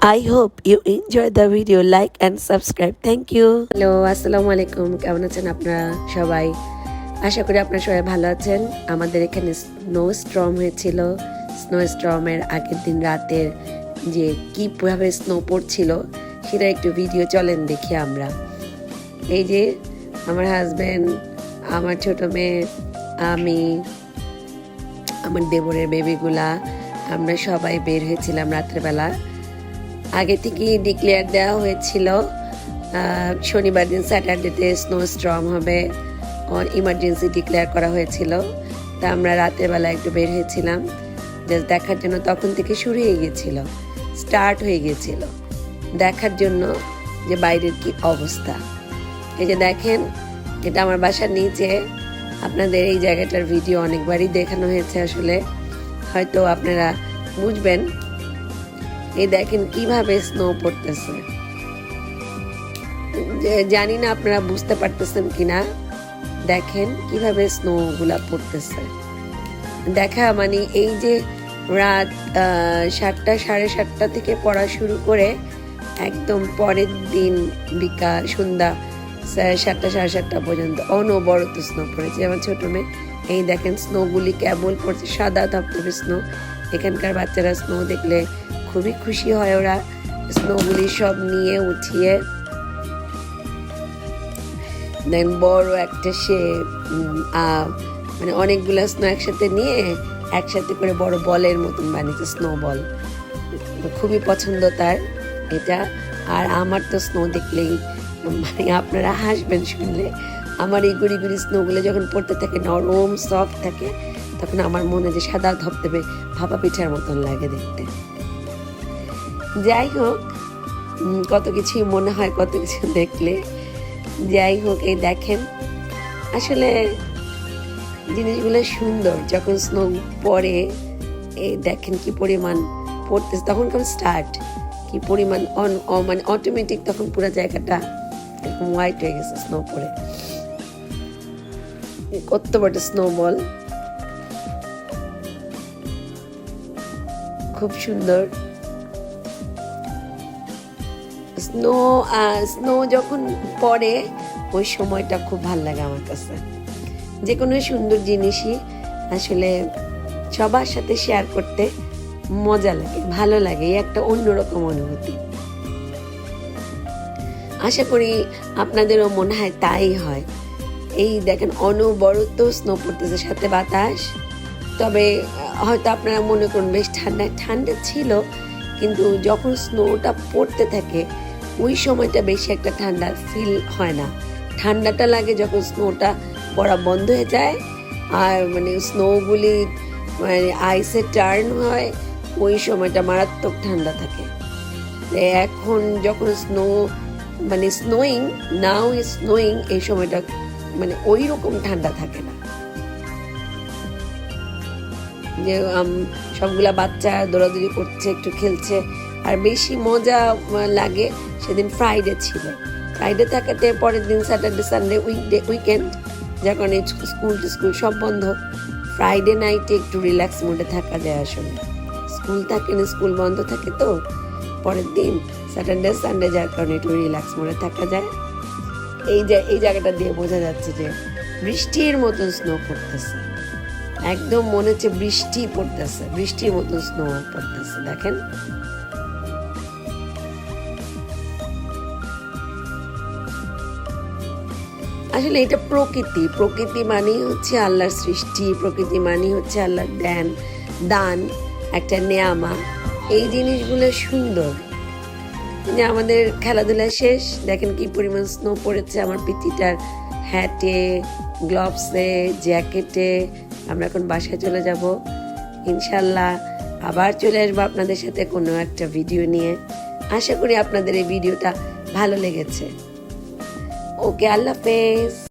I hope you enjoy the video, like and subscribe. Thank you. Hello, আসসালামু আলাইকুম। কেমন আছেন আপনারা সবাই? আশা করি আপনারা সবাই ভালো আছেন। আমাদের এখানে স্নো স্টর্ম হয়েছিল। স্নো স্টর্মের আগের দিন রাতের যে কিভাবে স্নো পড়ছিল সেটা একটু ভিডিও চলেন দেখি আমরা। এই যে আমার হাজবেন্ড, আমার ছোট মেয়ে, আমি, আমার দেবরের বেবিগুলা, আমরা সবাই বের হয়েছিলাম রাত্রেবেলা। আগে থেকেই ডিক্লেয়ার দেওয়া হয়েছিল শনিবার দিন স্যাটারডেতে স্নো স্টর্ম হবে, ইমার্জেন্সি ডিক্লেয়ার করা হয়েছিল। তা আমরা রাতের বেলা একটু বের হয়েছিলাম জাস্ট দেখার জন্য। তখন থেকে শুরু হয়ে গিয়েছিল, স্টার্ট হয়ে গিয়েছিল দেখার জন্য যে বাইরের কি অবস্থা। এই যে দেখেন, এটা আমার বাসার নিচে। আপনাদের এই জায়গাটার ভিডিও অনেকবারই দেখানো হয়েছে, আসলে হয়তো আপনারা বুঝবেন। এই দেখেন কিভাবে স্নো পড়তেছে, জানি না আপনারা বুঝতে পারতেছেন কিনা। দেখেন কিভাবে স্নো গুলা পড়তেছে। দেখা মানে এই যে রাত 7টা সাড়ে 7টা থেকে পড়া শুরু করে একদম পরের দিন বিকাল সন্ধ্যা 7টা সাড়ে 7টা পর্যন্ত অনবরত স্নো পড়েছে। আমার ছোট মেয়ে, এই দেখেন স্নোগুলি কেবল পড়ছে, সাদা ধপধপে স্নো। এখানকার বাচ্চারা স্নো দেখলে খুবই খুশি হয়, ওরা স্নোগুলি সব নিয়ে উঠিয়ে দেন বড় একটা সে মানে অনেকগুলো স্নো একসাথে নিয়ে একসাথে করে বড় বলের মতন বানিয়েছে, স্নো বল। খুবই পছন্দ তার এটা। আর আমার তো স্নো দেখলেই মানে আপনারা হাসবেন শুনলে। আমার এই গুড়ি গুড়ি স্নোগুলো যখন পড়তে থাকে, নরম সফট থাকে, তখন আমার মনে যে সাদা ধপধপে ভাপা পিঠার মতন লাগে দেখতে। যাই হোক, কত কিছুই মনে হয় কত কিছু দেখলে। যাই হোক, এই দেখেন আসলে জিনিসগুলো সুন্দর। যখন স্নো পড়ে, এই দেখেন কি পরিমাণ পড়তেছে, তখন কেমন স্টার্ট কি পরিমাণ মানে অটোমেটিক তখন পুরো জায়গাটা এরকম হোয়াইট হয়ে গেছে স্নো পড়ে। কত বড় স্নো বল, খুব সুন্দর। স্নো যখন পড়ে ওই সময়টা খুব ভাল লাগে আমার কাছে। যে কোনো সুন্দর জিনিসই আসলে সবার সাথে শেয়ার করতে মজা লাগে, ভালো লাগে, একটা অন্যরকম অনুভূতি। আশা করি আপনাদেরও মনে হয় তাই হয়। এই দেখেন অনবরত স্নো পড়তেছে, সাথে বাতাস। তবে হয়তো আপনারা মনে করুন বেশ ঠান্ডা ঠান্ডা ছিল, কিন্তু যখন স্নোটা পড়তে থাকে ওই সময়টা বেশি একটা ঠান্ডা ফিল হয় না। ঠান্ডাটা লাগে যখন স্নোটা পড়া বন্ধ হয়ে যায় আর মানে স্নোগুলি মানে আইসে টার্ন হয়, ওই সময়টা মারাত্মক ঠান্ডা থাকে। এখন যখন স্নো মানে স্নোয়িং, নাও স্নোয়িং, এই সময়টা মানে ওই রকম ঠান্ডা থাকে না। যে সবগুলা বাচ্চা দৌড়াদৌড়ি করছে, একটু খেলছে। আর বেশি মজা লাগে সেদিন ফ্রাইডে ছিল। ফ্রাইডে থাকাতে পরের দিন স্যাটারডে সানডে উইকেন্ড, যার কারণে স্কুল সব বন্ধ। ফ্রাইডে নাইটে একটু রিল্যাক্স মোডে থাকা যায়। আসলে স্কুল থাকে না, স্কুল বন্ধ থাকে, তো পরের দিন স্যাটারডে সানডে, যার কারণে একটু রিল্যাক্স মোডে থাকা যায়। এই জায়গাটা দিয়ে বোঝা যাচ্ছে যে বৃষ্টির মতন স্নো পড়তেছে, একদম মনে হচ্ছে বৃষ্টি পড়তেছে, বৃষ্টির মতন স্নো পড়তেছে। দেখেন আসলে এটা প্রকৃতি মানেই হচ্ছে আল্লাহর সৃষ্টি, প্রকৃতি মানেই হচ্ছে আল্লাহর দান, একটা নেয়ামা। এই জিনিসগুলো সুন্দর। যে আমাদের খেলাধুলা শেষ, দেখেন কি পরিমাণ স্নো পড়েছে আমার পিঠিটার, হ্যাটে, গ্লোভসে, জ্যাকেটে। আমরা এখন বাসায় চলে যাব ইনশাল্লাহ। আবার চলে আসবো আপনাদের সাথে কোনো একটা ভিডিও নিয়ে। আশা করি আপনাদের এই ভিডিওটা ভালো লেগেছে। ওকে, আল্লাহ হাফেজ।